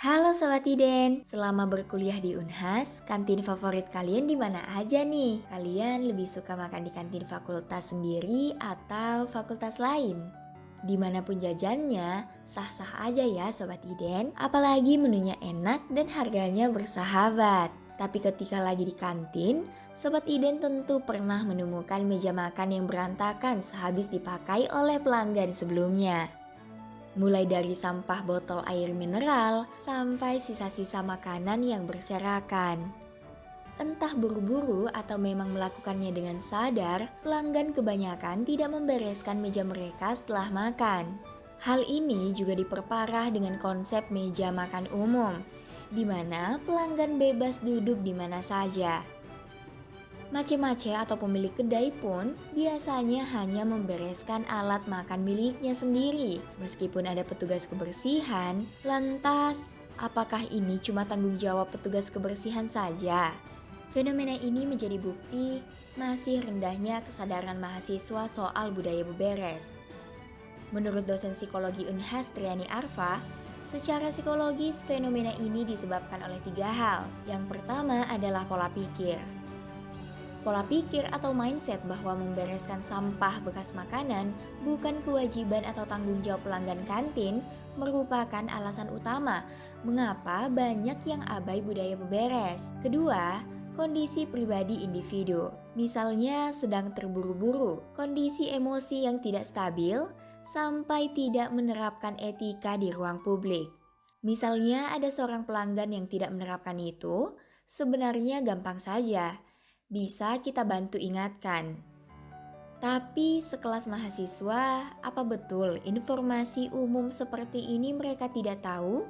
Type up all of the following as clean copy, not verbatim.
Halo Sobat Iden, selama berkuliah di Unhas, kantin favorit kalian di mana aja nih? Kalian lebih suka makan di kantin fakultas sendiri atau fakultas lain? Dimanapun jajannya, sah-sah aja ya Sobat Iden, apalagi menunya enak dan harganya bersahabat. Tapi ketika lagi di kantin, Sobat Iden tentu pernah menemukan meja makan yang berantakan sehabis dipakai oleh pelanggan sebelumnya. Mulai dari sampah botol air mineral sampai sisa-sisa makanan yang berserakan. Entah buru-buru atau memang melakukannya dengan sadar, pelanggan kebanyakan tidak membereskan meja mereka setelah makan. Hal ini juga diperparah dengan konsep meja makan umum, di mana pelanggan bebas duduk di mana saja. Mace-mace atau pemilik kedai pun biasanya hanya membereskan alat makan miliknya sendiri. Meskipun ada petugas kebersihan, lantas apakah ini cuma tanggung jawab petugas kebersihan saja? Fenomena ini menjadi bukti masih rendahnya kesadaran mahasiswa soal budaya beberes. Menurut dosen psikologi Unhas Triani Arfa, secara psikologis fenomena ini disebabkan oleh 3 hal. Yang pertama adalah pola pikir. Pola pikir atau mindset bahwa membereskan sampah bekas makanan bukan kewajiban atau tanggung jawab pelanggan kantin merupakan alasan utama mengapa banyak yang abai budaya beberes. Kedua, kondisi pribadi individu. Misalnya sedang terburu-buru, kondisi emosi yang tidak stabil, sampai tidak menerapkan etika di ruang publik. Misalnya ada seorang pelanggan yang tidak menerapkan itu, sebenarnya gampang saja. Bisa kita bantu ingatkan. Tapi sekelas mahasiswa, apa betul informasi umum seperti ini mereka tidak tahu?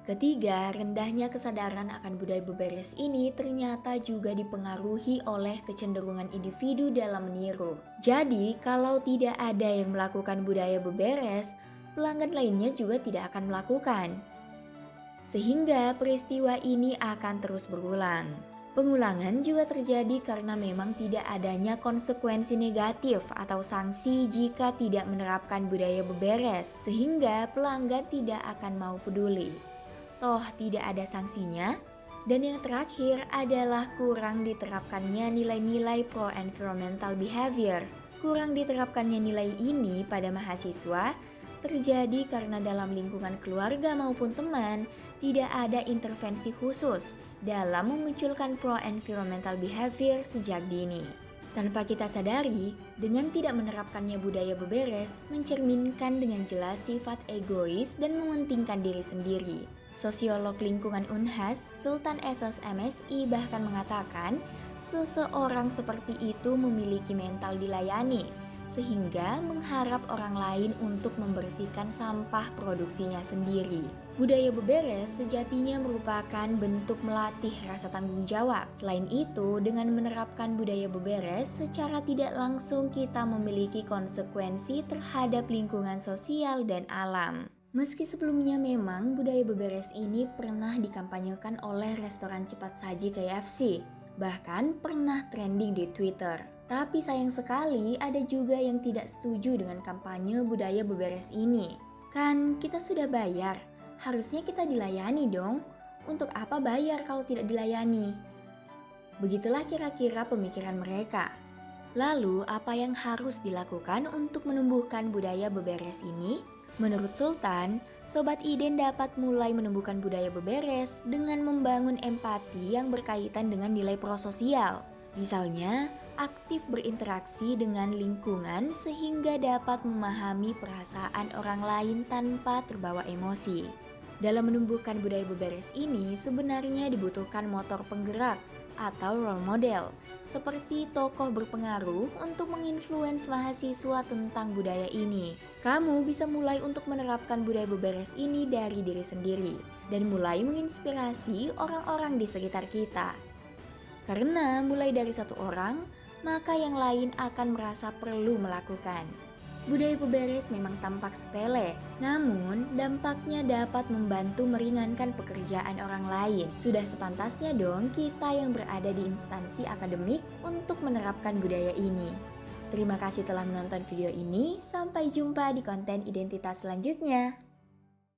Ketiga, rendahnya kesadaran akan budaya beberes ini ternyata juga dipengaruhi oleh kecenderungan individu dalam meniru. Jadi, kalau tidak ada yang melakukan budaya beberes, pelanggan lainnya juga tidak akan melakukan. Sehingga peristiwa ini akan terus berulang. Pengulangan juga terjadi karena memang tidak adanya konsekuensi negatif atau sanksi jika tidak menerapkan budaya beberes, sehingga pelanggan tidak akan mau peduli. Toh tidak ada sanksinya. Dan yang terakhir adalah kurang diterapkannya nilai-nilai pro-environmental behavior. Kurang diterapkannya nilai ini pada mahasiswa terjadi karena dalam lingkungan keluarga maupun teman tidak ada intervensi khusus dalam memunculkan pro-environmental behavior sejak dini. Tanpa kita sadari, dengan tidak menerapkannya budaya beberes mencerminkan dengan jelas sifat egois dan mementingkan diri sendiri. Sosiolog lingkungan Unhas, Sultan Esos MSI bahkan mengatakan, seseorang seperti itu memiliki mental dilayani, sehingga mengharap orang lain untuk membersihkan sampah produksinya sendiri. Budaya beberes sejatinya merupakan bentuk melatih rasa tanggung jawab. Selain itu, dengan menerapkan budaya beberes, secara tidak langsung kita memiliki konsekuensi terhadap lingkungan sosial dan alam. Meski sebelumnya memang budaya beberes ini pernah dikampanyekan oleh restoran cepat saji KFC, bahkan pernah trending di Twitter. Tapi sayang sekali ada juga yang tidak setuju dengan kampanye budaya beberes ini. Kan kita sudah bayar, harusnya kita dilayani dong. Untuk apa bayar kalau tidak dilayani? Begitulah kira-kira pemikiran mereka. Lalu apa yang harus dilakukan untuk menumbuhkan budaya beberes ini? Menurut Sultan, Sobat Iden dapat mulai menumbuhkan budaya beberes dengan membangun empati yang berkaitan dengan nilai prososial. Misalnya, aktif berinteraksi dengan lingkungan sehingga dapat memahami perasaan orang lain tanpa terbawa emosi. Dalam menumbuhkan budaya beberes ini sebenarnya dibutuhkan motor penggerak atau role model, seperti tokoh berpengaruh untuk menginfluence mahasiswa tentang budaya ini. Kamu bisa mulai untuk menerapkan budaya beberes ini dari diri sendiri dan mulai menginspirasi orang-orang di sekitar kita. Karena mulai dari satu orang, maka yang lain akan merasa perlu melakukan. Budaya beberes memang tampak sepele, namun dampaknya dapat membantu meringankan pekerjaan orang lain. Sudah sepantasnya dong kita yang berada di instansi akademik untuk menerapkan budaya ini. Terima kasih telah menonton video ini, sampai jumpa di konten identitas selanjutnya.